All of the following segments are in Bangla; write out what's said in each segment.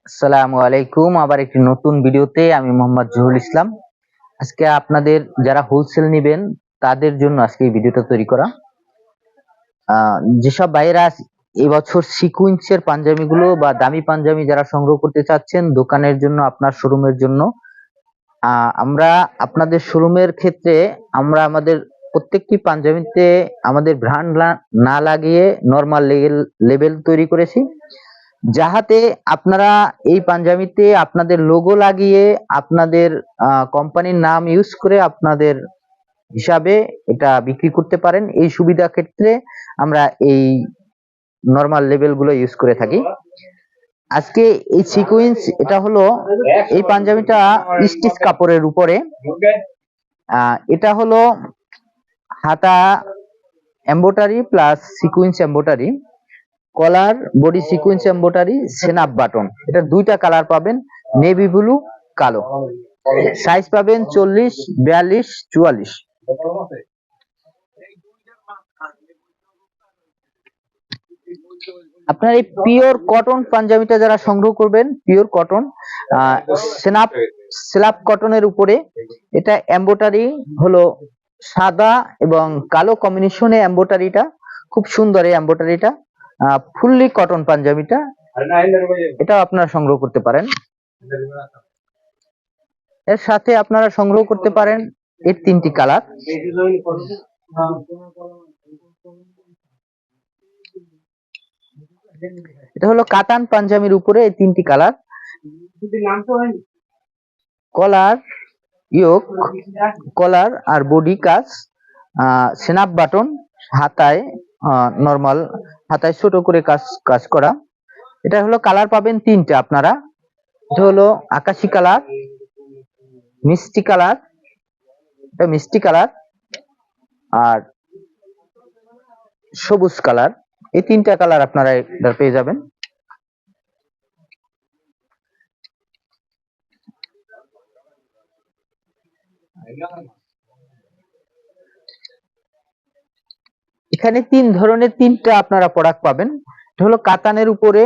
আসসালামু আলাইকুম। আবার একটি নতুন ভিডিওতে আমি মোহাম্মদ জহুরুল ইসলাম। আজকে আপনাদের যারা হোলসেল নেবেন তাদের জন্য আজকে এই ভিডিওটা তৈরি করা। যেসব ভাইয়েরা এবছর সিকুয়েন্সের পাঞ্জাবিগুলো বা দামি পাঞ্জাবি যারা সংগ্রহ করতে চাচ্ছেন দোকানের জন্য, আপনার শোরুমের জন্য, আমরা আপনাদের শোরুমের ক্ষেত্রে আমরা আমাদের প্রত্যেকটি পাঞ্জাবিতে আমাদের ব্র্যান্ড না লাগিয়ে নরমাল লেবেল তৈরি করেছি, যাহাতে আপনারা এই পাঞ্জাবিতে আপনাদের লোগো লাগিয়ে আপনাদের কোম্পানির নাম ইউজ করে আপনাদের হিসাবে এটা বিক্রি করতে পারেন। এই সুবিধা ক্ষেত্রে আমরা এই নরমাল লেবেল গুলো ইউজ করে থাকি। আজকে এই সিকোয়েন্স, এটা হলো এই পাঞ্জাবিটা স্টিচ কাপড়ের উপরে, এটা হলো হাতা এমব্রয়ডারি প্লাস সিকোয়েন্স এমব্রয়ডারি, কলার বডি সিকোয়েন্স এমব্রয়ডারি, সেনাপ বাটন। এটা দুইটা কালার পাবেন, নেভি ব্লু, কালো। সাইজ পাবেন 40, 42, 44। আপনার এই পিওর কটন পাঞ্জাবিটা যারা সংগ্রহ করবেন, পিওর কটন স্ল্যাব কটনের উপরে, এটা এমব্রয়ডারি হলো সাদা এবং কালো কম্বিনেশনে। এমব্রয়ডারিটা খুব সুন্দর, এই এমব্রয়ডারিটা ফুললি কটন পাঞ্জাবিটা, এটাও আপনারা সংগ্রহ করতে পারেন। এর সাথে আপনারা সংগ্রহ করতে পারেন এর তিনটি কালার। এটা হলো কাতান পাঞ্জাবির উপরে এই তিনটি কালার। কলার, ইয়োক, কলার আর বডি কাজ, সেনাপ বাটন, হাতায় নরমাল, হাতায় ছোট করে কাজ করা। এটা হলো কালার পাবেন তিনটা আপনারা। এটা হলো আকাশি কালার, মিষ্টি কালার, এটা মিষ্টি কালার, আর সবুজ কালার। এই তিনটা কালার আপনারা পেয়ে যাবেন। এখানে তিন ধরনের তিনটা আপনারা প্রোডাক্ট পাবেন। এটা হলো কাতানের উপরে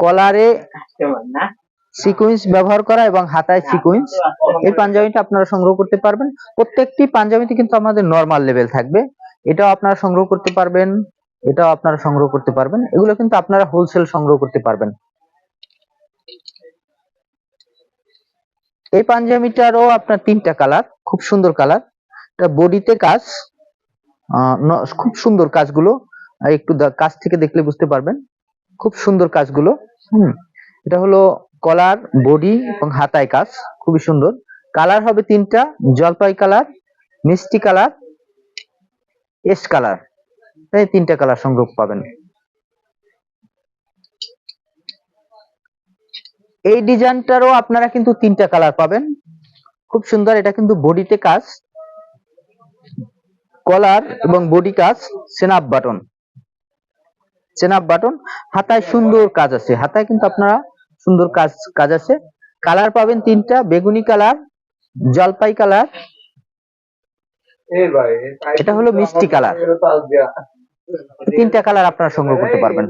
কলারে সিকোয়েন্স ব্যবহার করা এবং হাতায় সিকোয়েন্স। এই পাঞ্জাবিটা আপনারা সংগ্রহ করতে পারবেন। প্রত্যেকটি পাঞ্জাবিতে কিন্তু আমাদের নরমাল লেভেল থাকবে। এটাও আপনারা সংগ্রহ করতে পারবেন, এটাও আপনারা সংগ্রহ করতে পারবেন। এগুলো কিন্তু আপনারা হোলসেল সংগ্রহ করতে পারবেন। এই পাঞ্জাবিটারও আপনার তিনটা কালার, খুব সুন্দর কালার। এটা বডিতে কাজ, খুব সুন্দর কাজগুলো, একটু কাছ থেকে দেখলে বুঝতে পারবেন, খুব সুন্দর কাজগুলো। এটা হলো কলার, বডি এবং হাতায় কাজ, খুবই সুন্দর। কালার হবে তিনটা, জলপাই কালার, মিষ্টি কালার, এস কালার। এই তিনটা কালার সংগ্রহ পাবেন। এই ডিজাইনটারও আপনারা কিন্তু তিনটা কালার পাবেন, খুব সুন্দর। এটা কিন্তু বডিতে কাজ, কলার এবং বডি কাজ, সেনাপ বাটন, সেনাপ বাটন, হাতায় সুন্দর কাজ আছে, হাতায় কিন্তু আপনারা সুন্দর কাজ আছে। কালার পাবেন তিনটা, বেগুনি কালার, জলপাই কালার, এটা হলো মিষ্টি কালার। তিনটা কালার আপনারা সংগ্রহ করতে পারবেন।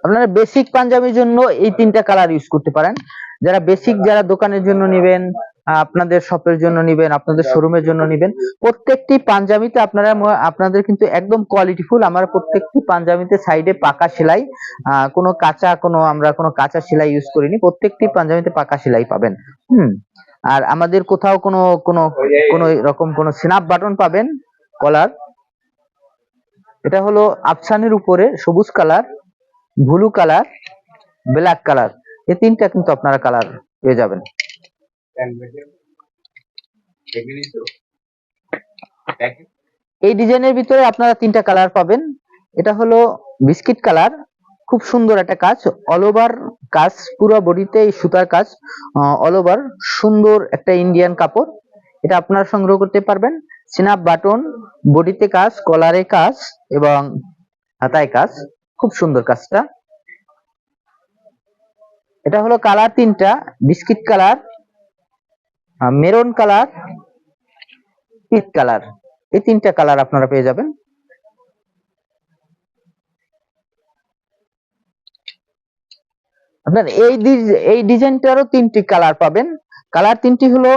আপনারা বেসিক পাঞ্জাবির জন্য এই তিনটা কালার ইউজ করতে পারেন। যারা বেসিক, যারা দোকানের জন্য নেবেন, আপনাদের শপের জন্য নেবেন, আপনাদের শোরুমের জন্য নেবেন, প্রত্যেকটি পাঞ্জাবিতে আপনাদের কিন্তু একদম কোয়ালিটিফুল। আমরা প্রত্যেকটি পাঞ্জাবিতে সাইডে পাকা সেলাই, আমরা কোনো কাঁচা সেলাই ইউজ করিনি। প্রত্যেকটি পাঞ্জাবিতে পাকা সেলাই পাবেন। আর আমাদের কোথাও কোনো রকম কোনো স্ন্যাপ বাটন পাবেন। কলার, এটা হলো আফসানের উপরে সবুজ colour, blue colour, black colour. এই তিনটা কিন্তু আপনারা কালার পেয়ে যাবেন। এই ডিজাইনের ভিতরে আপনারা তিনটা কালার পাবেন। এটা হলো বিস্কিট কালার, খুব সুন্দর একটা কাজ, অল ওভার কাজ, পুরো বডিতে এই সুতার কাজ, অল ওভার সুন্দর একটা ইন্ডিয়ান কাপড়। এটা আপনারা সংগ্রহ করতে পারবেন। স্ন্যাপ বাটন, বডিতে কাজ, কলারে কাজ এবং হাতায় কাজ, খুব সুন্দর কাজটা। এটা হলো কালার তিনটা, biscuit colour, maroon colour, peach colour. এই তিনটা কালার আপনারা পেয়ে যাবেন। আপনার এই ডিজাইনটারও 3টি কালার পাবেন। কালার 3টি হলো,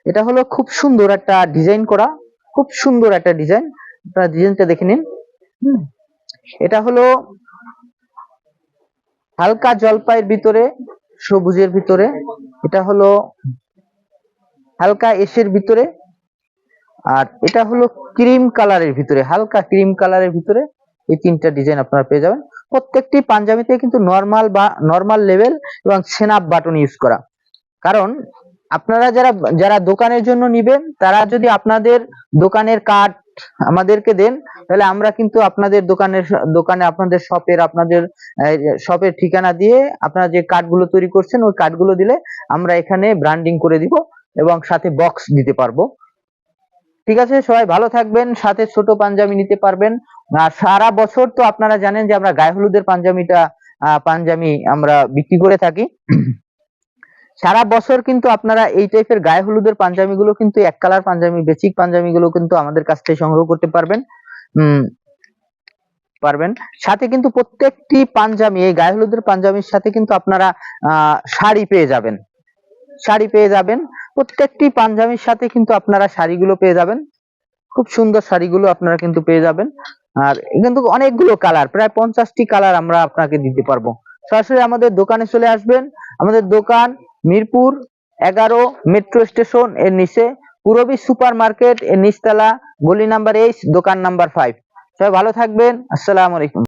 এটা হলো খুব সুন্দর একটা ডিজাইন করা, খুব সুন্দর একটা ডিজাইন। আপনারা ডিজাইনটা দেখে নিন। এটা হলো হালকা জলপাইয়ের ভিতরে, সবুজের ভিতরে, এটা হলো হালকা এসের ভিতরে, আর এটা হলো ক্রিম কালারের ভিতরে, হালকা ক্রিম কালারের ভিতরে। এই 3টা ডিজাইন আপনারা পেয়ে যাবেন। প্রত্যেকটি পাঞ্জাবিতে কিন্তু নরমাল লেভেল এবং সেনাপ বাটন ইউজ করা। কারণ আপনারা যারা দোকানের জন্য নিবেন, তারা যদি আপনাদের দোকানের কার্ড আমাদেরকে দেন, তাহলে আমরা কিন্তু আপনাদের দোকানে আপনাদের শপের ঠিকানা দিয়ে আপনারা যে কার্ডগুলো তৈরি করছেন ওই কার্ডগুলো দিলে আমরা এখানে ব্র্যান্ডিং করে দিব এবং সাথে বক্স দিতে পারবো। ঠিক আছে, সবাই ভালো থাকবেন। সাথে ছোট পাঞ্জাবি নিতে পারবেন। আর সারা বছর তো আপনারা জানেন যে আমরা গায়ে হলুদের পাঞ্জাবি আমরা বিক্রি করে থাকি। সারা বছর কিন্তু আপনারা এই টাইপের গায়ে হলুদের পাঞ্জাবিগুলো কিন্তু এক কালার পাঞ্জাবি, বেসিক পাঞ্জাবিগুলো কিন্তু আমাদের কাছ থেকে সংগ্রহ করতে পারবেন। সাথে কিন্তু প্রত্যেকটি পাঞ্জাবি, এই গায়ে হলুদের পাঞ্জাবির সাথে কিন্তু আপনারা শাড়ি পেয়ে যাবেন। প্রত্যেকটি পাঞ্জাবির সাথে কিন্তু আপনারা শাড়িগুলো পেয়ে যাবেন। খুব সুন্দর শাড়িগুলো আপনারা কিন্তু পেয়ে যাবেন। আর কিন্তু অনেকগুলো কালার, প্রায় 50টি কালার আমরা আপনাকে দিতে পারবো। সরাসরি আমাদের দোকানে চলে আসবেন। আমাদের দোকান মিরপুর 11 মেট্রো স্টেশন এর নিচে, পূরবী সুপার মার্কেট এর নিচতলা, গলি নাম্বার 8, দোকান নাম্বার 5। সবাই ভালো থাকবেন। আসসালামু আলাইকুম।